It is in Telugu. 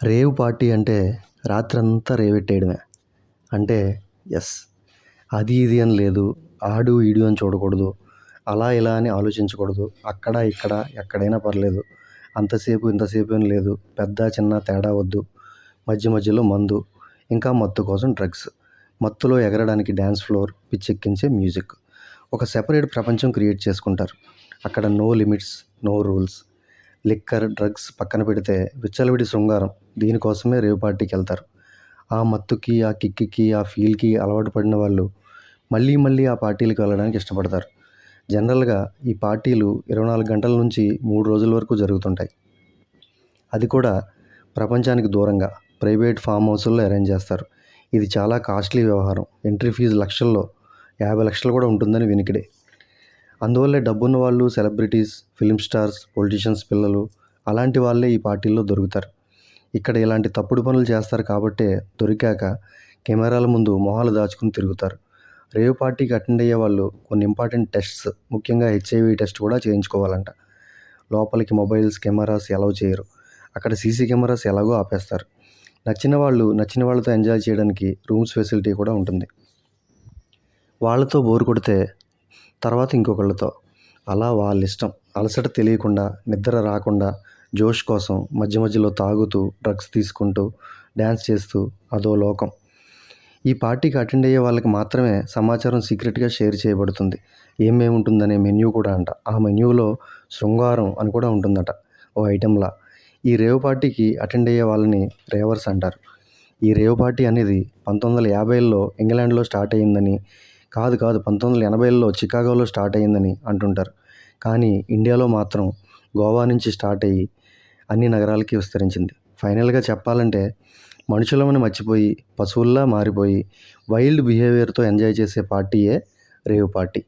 రేవ్ పార్టీ అంటే రాత్రంతా రేవెట్టేయడమే. అంటే యెస్. అది ఇది అని లేదు. ఆడు, ఈడు అని చూడకూడదు. అలా ఇలా అని ఆలోచించకూడదు. అక్కడ, ఇక్కడ ఎక్కడైనా పర్లేదు. అంతసేపు, ఇంతసేపు అని లేదు. పెద్ద, చిన్న తేడా వద్దు. మధ్య మధ్యలో మందు, ఇంకా మత్తు కోసం డ్రగ్స్. మత్తులో ఎగరడానికి డ్యాన్స్ ఫ్లోర్, పిచ్చెక్కించే మ్యూజిక్. ఒక సెపరేట్ ప్రపంచం క్రియేట్ చేసుకుంటారు. అక్కడ no limits, no rules. Liquor, drugs పక్కన పెడితే విచ్చలవిడి శృంగారం. దీనికోసమే రేవ్ పార్టీకెళ్తారు. ఆ మత్తుకి, ఆ కిక్‌కి, ఆ ఫీల్‌కి అలవాటు పడిన వాళ్ళు మళ్ళీ మళ్ళీ ఆ పార్టీలకు వెళ్ళడానికి ఇష్టపడతారు. జనరల్‌గా ఈ పార్టీలు 24 గంటల నుంచి 3 రోజుల వరకు జరుగుతుంటాయి. అది కూడా ప్రపంచానికి దూరంగా ప్రైవేట్ ఫామ్ హౌసుల్లో అరేంజ్ చేస్తారు. ఇది చాలా కాస్ట్లీ వ్యవహారం. ఎంట్రీ ఫీజు లక్షల్లో, 50 లక్షలు కూడా ఉంటుందని వినికిడే. అందువల్లే డబ్బున్న వాళ్ళు, సెలబ్రిటీస్, ఫిల్మ్ స్టార్స్, పొలిటీషియన్స్ పిల్లలు అలాంటి వాళ్ళే ఈ పార్టీల్లో దొరుకుతారు. ఇక్కడ ఇలాంటి తప్పుడు పనులు చేస్తారు కాబట్టే దొరికాక కెమెరాల ముందు మొహాలు దాచుకుని తిరుగుతారు. రేవ్ పార్టీకి అటెండ్ అయ్యే వాళ్ళు కొన్ని ఇంపార్టెంట్ టెస్ట్స్, ముఖ్యంగా హెచ్ఐవి టెస్ట్ కూడా చేయించుకోవాలంట. లోపలికి మొబైల్స్, కెమెరాస్ అలౌ చేయరు. అక్కడ సీసీ కెమెరాస్ ఎలాగో ఆపేస్తారు. నచ్చిన వాళ్ళతో ఎంజాయ్ చేయడానికి రూమ్స్ ఫెసిలిటీ కూడా ఉంటుంది. వాళ్ళతో బోర్ కొడితే తర్వాత ఇంకొకళ్ళతో, అలా వాళ్ళిష్టం. అలసట తెలియకుండా, నిద్ర రాకుండా, జోష్ కోసం మధ్య మధ్యలో తాగుతూ, డ్రగ్స్ తీసుకుంటూ, డ్యాన్స్ చేస్తూ అదో లోకం. ఈ పార్టీకి అటెండ్ అయ్యే వాళ్ళకి మాత్రమే సమాచారం సీక్రెట్గా షేర్ చేయబడుతుంది. ఏమేమి ఉంటుందనే మెన్యూ కూడా అంట. ఆ మెన్యూలో శృంగారం అని కూడా ఉంటుందట, ఓ ఐటెంలా. ఈ రేవ్ పార్టీకి అటెండ్ అయ్యే వాళ్ళని రేవర్స్ అంటారు. ఈ రేవ్ పార్టీ అనేది 1950ల్లో ఇంగ్లాండ్లో స్టార్ట్ అయ్యిందని, కాదు 1980ల్లో చికాగోలో స్టార్ట్ అయ్యిందని అంటుంటారు. కానీ ఇండియాలో మాత్రం గోవా నుంచి స్టార్ట్ అయ్యి అన్ని నగరాలకి విస్తరించింది. ఫైనల్గా చెప్పాలంటే మనుషులమని మర్చిపోయి, పశువుల్లా మారిపోయి, వైల్డ్ బిహేవియర్తో ఎంజాయ్ చేసే పార్టీయే రేవ్ పార్టీ.